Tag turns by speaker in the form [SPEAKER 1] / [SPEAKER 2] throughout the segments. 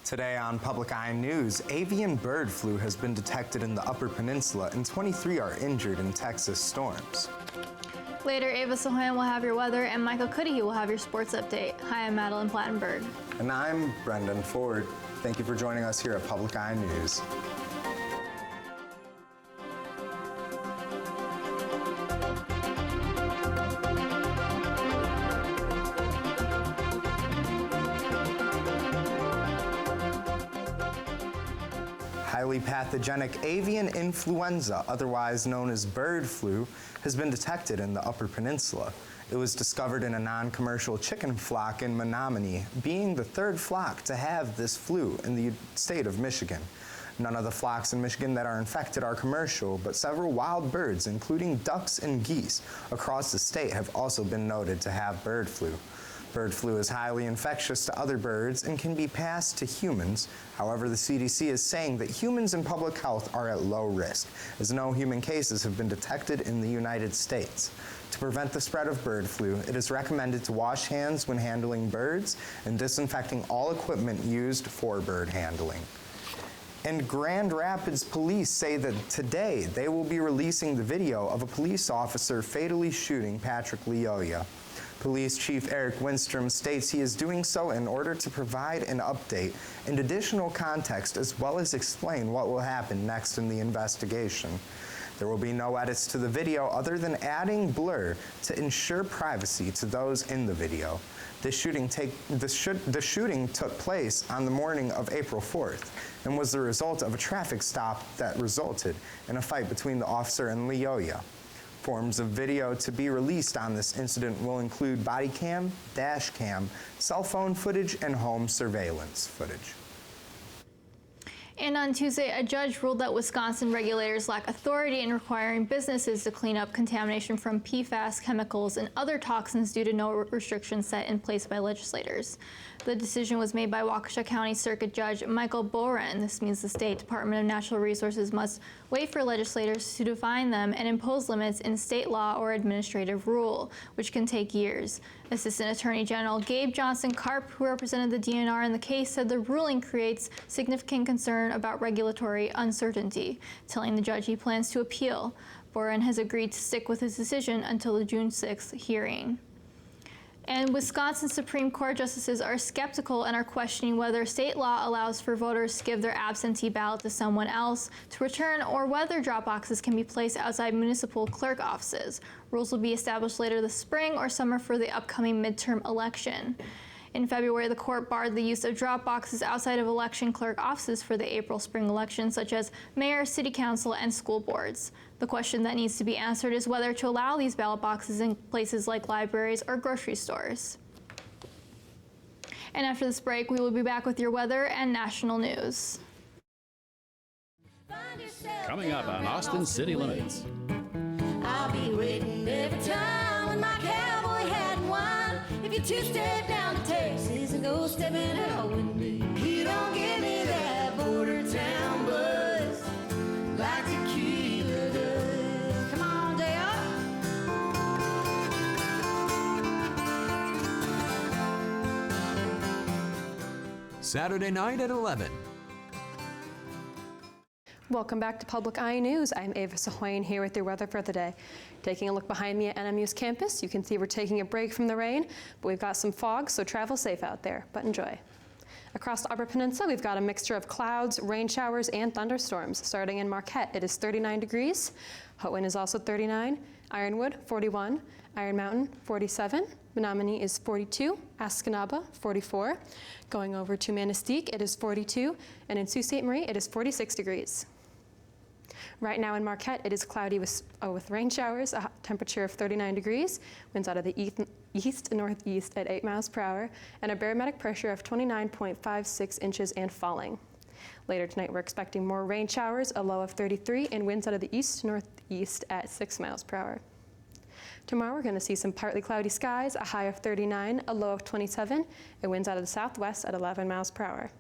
[SPEAKER 1] Today on Public Eye News, avian bird flu has been detected in the Upper Peninsula and 23 are injured in Texas storms.
[SPEAKER 2] Later, Ava Sohan will have your weather and Michael Cuddy will have your sports update. Hi, I'm Madeline Plattenberg.
[SPEAKER 1] And I'm Brendan Ford. Thank you for joining us here at Public Eye News. Highly pathogenic avian influenza, otherwise known as bird flu, has been detected in the Upper Peninsula. It was discovered in a non-commercial chicken flock in Menominee, being the third flock to have this flu in the state of Michigan. None of the flocks in Michigan that are infected are commercial, but several wild birds, including ducks and geese, across the state have also been noted to have bird flu. Bird flu is highly infectious to other birds and can be passed to humans. However, the CDC is saying that humans and public health are at low risk, as no human cases have been detected in the United States. To prevent the spread of bird flu, it is recommended to wash hands when handling birds and disinfecting all equipment used for bird handling. And Grand Rapids police say that today they will be releasing the video of a police officer fatally shooting Patrick Leoya. Police Chief Eric Winstrom states he is doing so in order to provide an update and additional context as well as explain what will happen next in the investigation. There will be no edits to the video other than adding blur to ensure privacy to those in the video. The shooting took place on the morning of April 4th and was the result of a traffic stop that resulted in a fight between the officer and Leoya. Forms of video to be released on this incident will include body cam, dash cam, cell phone footage, and home surveillance footage.
[SPEAKER 2] And on Tuesday, a judge ruled that Wisconsin regulators lack authority in requiring businesses to clean up contamination from PFAS chemicals and other toxins due to no restrictions set in place by legislators. The decision was made by Waukesha County Circuit Judge Michael Boren. This means the State Department of Natural Resources must wait for legislators to define them and impose limits in state law or administrative rule, which can take years. Assistant Attorney General Gabe Johnson-Karp, who represented the DNR in the case, said the ruling creates significant concern about regulatory uncertainty, telling the judge he plans to appeal. Boren has agreed to stick with his decision until the June 6th hearing. And Wisconsin Supreme Court justices are skeptical and are questioning whether state law allows for voters to give their absentee ballot to someone else to return or whether drop boxes can be placed outside municipal clerk offices. Rules will be established later this spring or summer for the upcoming midterm election. In February, the court barred the use of drop boxes outside of election clerk offices for the April-spring elections, such as mayor, city council, and school boards. The question that needs to be answered is whether to allow these ballot boxes in places like libraries or grocery stores. And after this break, we will be back with your weather and national news.
[SPEAKER 3] Coming up on Austin City Limits.
[SPEAKER 4] I'll be waiting every time when my cowboy hat and wine. If you two-step down to Texas and go stepping out with me, you don't give me that border town buzz like tequila does. Come on, Dale.
[SPEAKER 5] Saturday night at 11.
[SPEAKER 6] Welcome back to Public Eye News. I'm Ava Sahoyan here with your weather for the day. Taking a look behind me at NMU's campus, you can see we're taking a break from the rain, but we've got some fog, so travel safe out there, but enjoy. Across the Upper Peninsula, we've got a mixture of clouds, rain showers, and thunderstorms. Starting in Marquette, it is 39 degrees. Houghton is also 39. Ironwood, 41. Iron Mountain, 47. Menominee is 42. Escanaba, 44. Going over to Manistee, it is 42. And in Sault Ste. Marie, it is 46 degrees. Right now in Marquette, it is cloudy with rain showers, a temperature of 39 degrees, winds out of the east and northeast at 8 miles per hour, and a barometric pressure of 29.56 inches and falling. Later tonight, we're expecting more rain showers, a low of 33, and winds out of the east-northeast at 6 miles per hour. Tomorrow, we're going to see some partly cloudy skies, a high of 39, a low of 27, and winds out of the southwest at 11 miles per hour.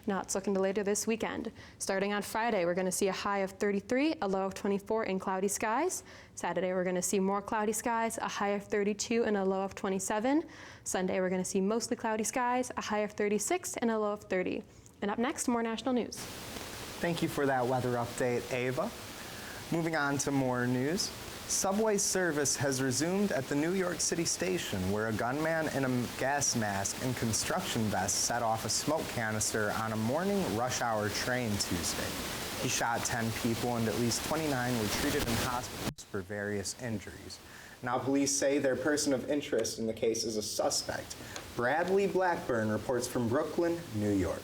[SPEAKER 6] Now it's looking to later this weekend. Starting on Friday, we're going to see a high of 33, a low of 24 in cloudy skies. Saturday, we're going to see more cloudy skies, a high of 32 and a low of 27. Sunday, we're going to see mostly cloudy skies, a high of 36 and a low of 30. And up next, more national news.
[SPEAKER 1] Thank you for that weather update, Ava. Moving on to more news. Subway service has resumed at the New York City station, where a gunman in a gas mask and construction vest set off a smoke canister on a morning rush hour train Tuesday. He shot 10 people and at least 29 were treated in hospitals for various injuries. Now police say their person of interest in the case is a suspect. Bradley Blackburn reports from Brooklyn, New York.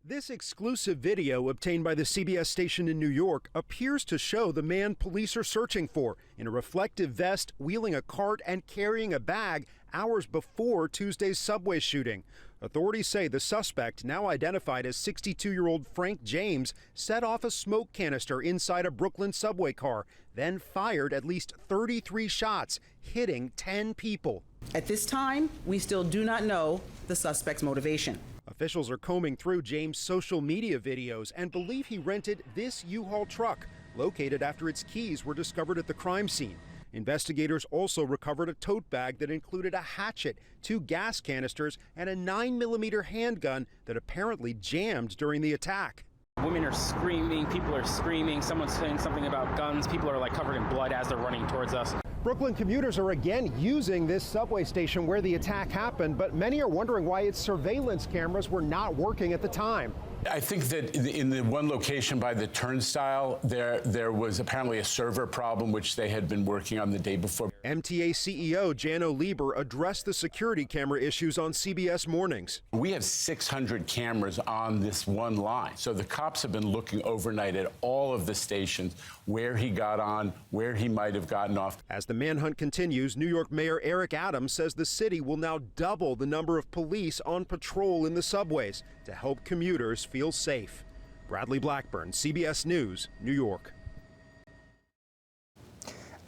[SPEAKER 7] This exclusive video obtained by the CBS station in New York appears to show the man police are searching for in a reflective vest, wheeling a cart and carrying a bag hours before Tuesday's subway shooting. Authorities say the suspect, now identified as 62-year-old Frank James, set off a smoke canister inside a Brooklyn subway car, then fired at least 33 shots, hitting 10 people.
[SPEAKER 8] At this time, we still do not know the suspect's motivation.
[SPEAKER 7] Officials are combing through James' social media videos and believe he rented this U-Haul truck, located after its keys were discovered at the crime scene. Investigators also recovered a tote bag that included a hatchet, 2 gas canisters, and a 9mm handgun that apparently jammed during the attack.
[SPEAKER 9] Women are screaming, people are screaming, someone's saying something about guns, people are like covered in blood as they're running towards us.
[SPEAKER 7] Brooklyn commuters are again using this subway station where the attack happened, but many are wondering why its surveillance cameras were not working at the time.
[SPEAKER 10] I think that in the one location by the turnstile, there was apparently a server problem, which they had been working on the day before.
[SPEAKER 7] MTA CEO Jano Lieber addressed the security camera issues on CBS Mornings.
[SPEAKER 10] We have 600 cameras on this one line. So the cops have been looking overnight at all of the stations, where he got on, where he might have gotten off.
[SPEAKER 7] As the manhunt continues, New York Mayor Eric Adams says the city will now double the number of police on patrol in the subways to help commuters feel safe. Bradley Blackburn, CBS News, New York.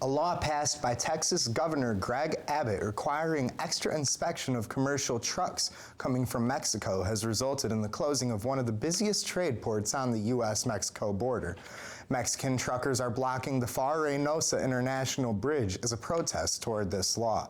[SPEAKER 1] A law passed by Texas Governor Greg Abbott requiring extra inspection of commercial trucks coming from Mexico has resulted in the closing of one of the busiest trade ports on the U.S.-Mexico border. Mexican truckers are blocking the Far Reynosa International Bridge as a protest toward this law.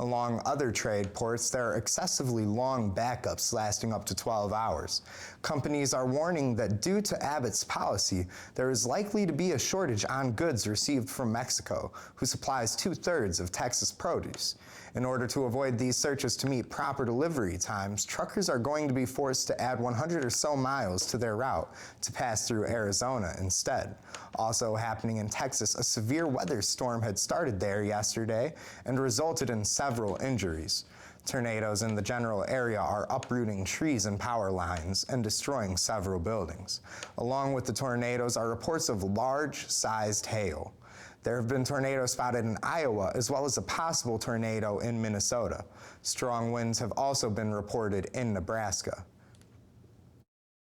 [SPEAKER 1] Along other trade ports, there are excessively long backups lasting up to 12 hours. Companies are warning that due to Abbott's policy, there is likely to be a shortage on goods received from Mexico, who supplies 2/3 of Texas produce. In order to avoid these surges to meet proper delivery times, truckers are going to be forced to add 100 or so miles to their route to pass through Arizona instead. Also happening in Texas, a severe weather storm had started there yesterday and resulted in several injuries. Tornadoes in the general area are uprooting trees and power lines and destroying several buildings. Along with the tornadoes are reports of large-sized hail. There have been tornadoes spotted in Iowa, as well as a possible tornado in Minnesota. Strong winds have also been reported in Nebraska.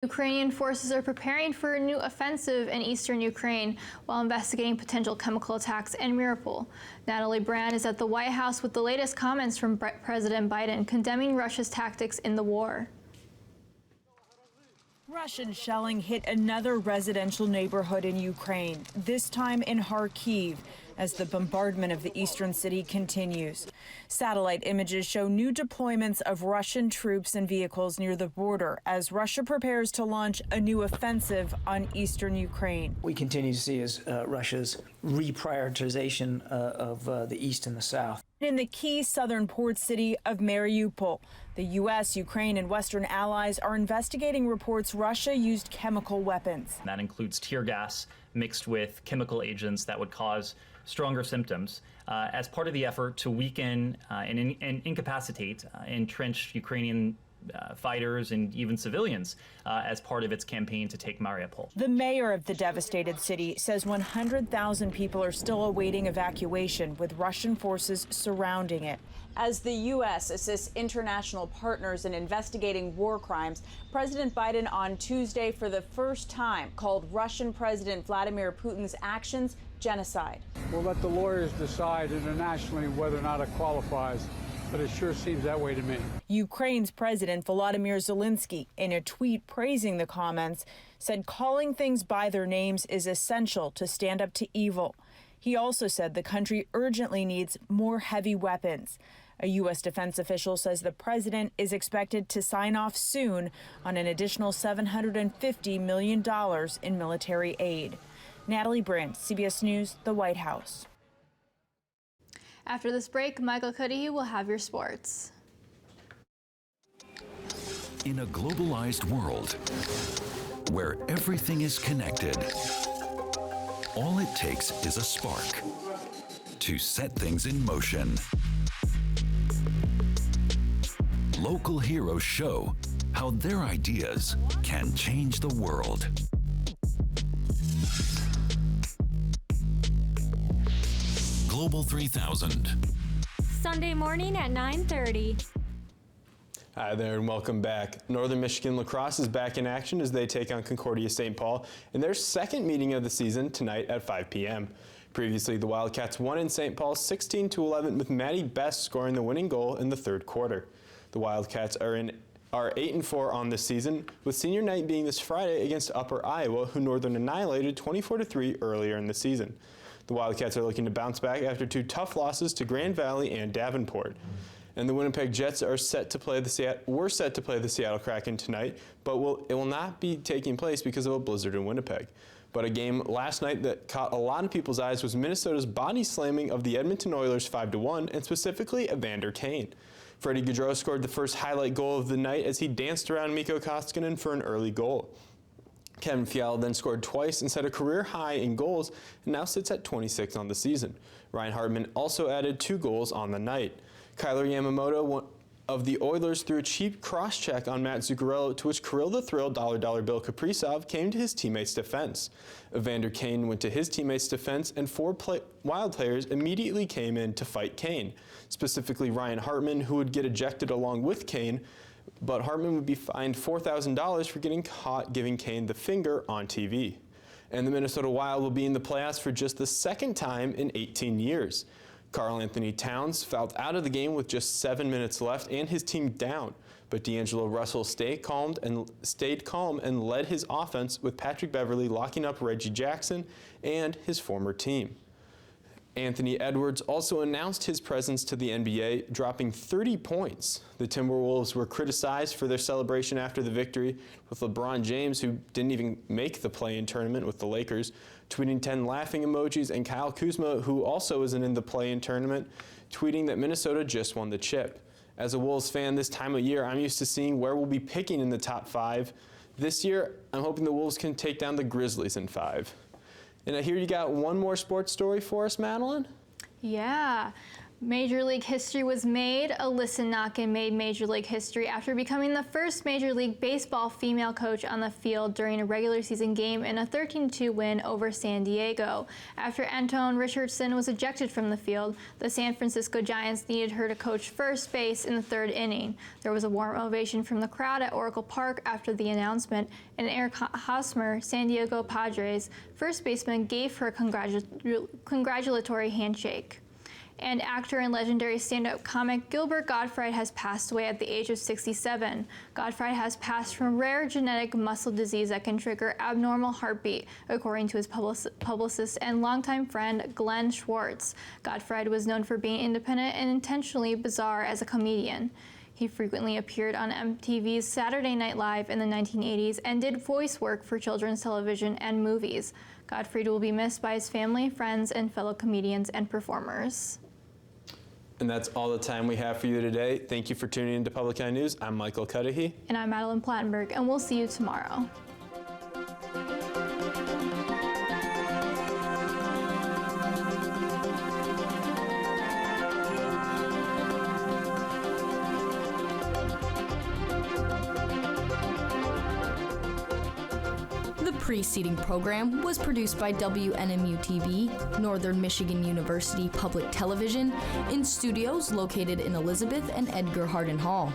[SPEAKER 2] Ukrainian forces are preparing for a new offensive in eastern Ukraine while investigating potential chemical attacks in Mariupol. Natalie Brand is at the White House with the latest comments from President Biden condemning Russia's tactics in the war.
[SPEAKER 11] Russian shelling hit another residential neighborhood in Ukraine, this time in Kharkiv, as the bombardment of the eastern city continues. Satellite images show new deployments of Russian troops and vehicles near the border as Russia prepares to launch a new offensive on eastern Ukraine.
[SPEAKER 12] We continue to see is Russia's reprioritization of the east and the south.
[SPEAKER 11] In the key southern port city of Mariupol, the U.S., Ukraine, and Western allies are investigating reports Russia used chemical weapons.
[SPEAKER 13] That includes tear gas mixed with chemical agents that would cause stronger symptoms as part of the effort to weaken and incapacitate entrenched Ukrainian fighters and even civilians as part of its campaign to take Mariupol.
[SPEAKER 11] The mayor of the devastated city says 100,000 people are still awaiting evacuation, with Russian forces surrounding it.
[SPEAKER 14] As the U.S. assists international partners in investigating war crimes, President Biden on Tuesday for the first time called Russian President Vladimir Putin's actions genocide.
[SPEAKER 15] We'll let the lawyers decide internationally whether or not it qualifies but it sure seems that way to me.
[SPEAKER 11] Ukraine's President Volodymyr Zelensky, in a tweet praising the comments, said calling things by their names is essential to stand up to evil. He also said the country urgently needs more heavy weapons. A U.S. defense official says the president is expected to sign off soon on an additional $750 million in military aid. Natalie Brandt, CBS News, the White House.
[SPEAKER 2] After this break, Michael Cudahy will have your sports.
[SPEAKER 16] In a globalized world where everything is connected, all it takes is a spark to set things in motion. Local heroes show how their ideas can change the world. Global 3000.
[SPEAKER 17] Sunday morning at 9:30.
[SPEAKER 18] Hi there and welcome back. Northern Michigan lacrosse is back in action as they take on Concordia St. Paul in their second meeting of the season tonight at 5 p.m. Previously, the Wildcats won in St. Paul 16-11 with Maddie Best scoring the winning goal in the third quarter. The Wildcats are 8-4 on this season, with senior night being this Friday against Upper Iowa, who Northern annihilated 24-3 earlier in the season. The Wildcats are looking to bounce back after two tough losses to Grand Valley and Davenport. And the Winnipeg Jets were set to play the Seattle Kraken tonight, but it will not be taking place because of a blizzard in Winnipeg. But a game last night that caught a lot of people's eyes was Minnesota's body slamming of the Edmonton Oilers 5-1, and specifically Evander Kane. Freddie Gaudreau scored the first highlight goal of the night as he danced around Mikko Koskinen for an early goal. Kevin Fiala then scored twice and set a career high in goals and now sits at 26 on the season. Ryan Hartman also added 2 goals on the night. Kyler Yamamoto of the Oilers threw a cheap cross-check on Matt Zuccarello, to which Kirill the Thrill $dollar Bill Kaprizov came to his teammates' defense. Evander Kane went to his teammates' defense, and 4 Wild players immediately came in to fight Kane, specifically Ryan Hartman, who would get ejected along with Kane, but Hartman would be fined $4,000 for getting caught giving Kane the finger on TV. And the Minnesota Wild will be in the playoffs for just the second time in 18 years. Karl Anthony Towns fouled out of the game with just 7 minutes left and his team down, but D'Angelo Russell stayed calm and led his offense, with Patrick Beverley locking up Reggie Jackson and his former team. Anthony Edwards also announced his presence to the NBA, dropping 30 points. The Timberwolves were criticized for their celebration after the victory, with LeBron James, who didn't even make the play-in tournament with the Lakers, tweeting 10 laughing emojis, and Kyle Kuzma, who also isn't in the play-in tournament, tweeting that Minnesota just won the chip. As a Wolves fan this time of year, I'm used to seeing where we'll be picking in the top 5. This year, I'm hoping the Wolves can take down the Grizzlies in 5. And I hear you got one more sports story for us, Madeline?
[SPEAKER 2] Yeah. Major League history was made. Alyssa Knockin made Major League history after becoming the first Major League Baseball female coach on the field during a regular season game in a 13-2 win over San Diego. After Antone Richardson was ejected from the field, the San Francisco Giants needed her to coach first base in the 3rd inning. There was a warm ovation from the crowd at Oracle Park after the announcement, and Eric Hosmer, San Diego Padres first baseman, gave her a congratulatory handshake. And actor and legendary stand-up comic Gilbert Gottfried has passed away at the age of 67. Gottfried has passed from rare genetic muscle disease that can trigger abnormal heartbeat, according to his publicist and longtime friend Glenn Schwartz. Gottfried was known for being independent and intentionally bizarre as a comedian. He frequently appeared on MTV's Saturday Night Live in the 1980s and did voice work for children's television and movies. Gottfried will be missed by his family, friends, and fellow comedians and performers.
[SPEAKER 18] And that's all the time we have for you today. Thank you for tuning into Public Eye News. I'm Michael Cudahy.
[SPEAKER 2] And I'm Madeline Plattenberg, and we'll see you tomorrow.
[SPEAKER 19] The preceding program was produced by WNMU-TV, Northern Michigan University Public Television, in studios located in Elizabeth and Edgar Hardin Hall.